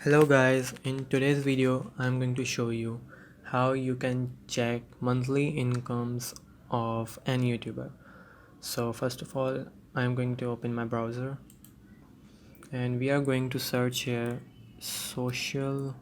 Hello guys, in today's video I'm going to show you how you can check monthly incomes of an YouTuber. So first of all, I'm going to open my browser and we are going to search here socialplay.com.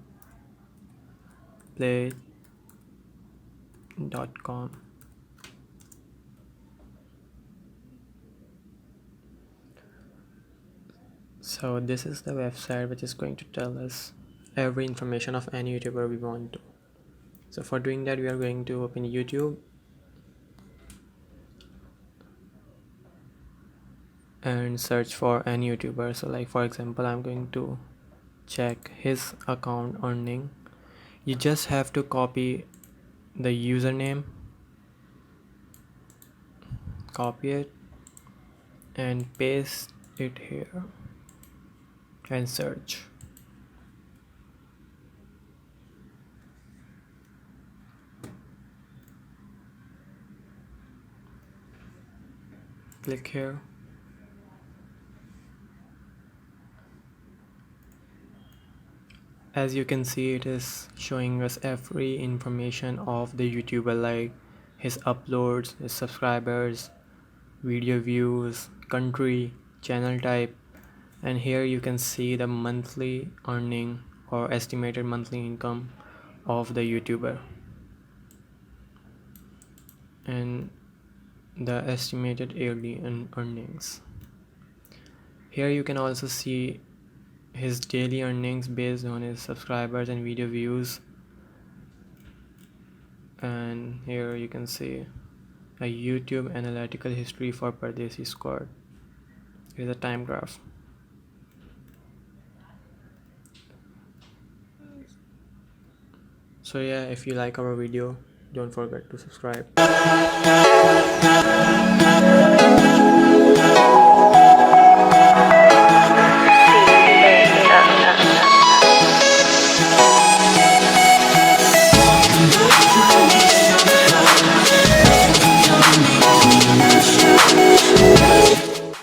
So this is the website which is going to tell us every information of any YouTuber we want to. So for doing that, we are going to open YouTube and search for any YouTuber. So like for example, I'm going to check his account earning. You just have to copy the username, copy it and paste it here and search. Click here. As you can see, it is showing us every information of the YouTuber, like his uploads, his subscribers, video views, country, channel type, and here you can see the monthly earning or estimated monthly income of the YouTuber and the estimated yearly earnings. Here you can also see his daily earnings based on his subscribers and video views, and here you can see a YouTube analytical history for Pardesi Squad. Here's a time graph. So yeah, if you like our video, don't forget to subscribe.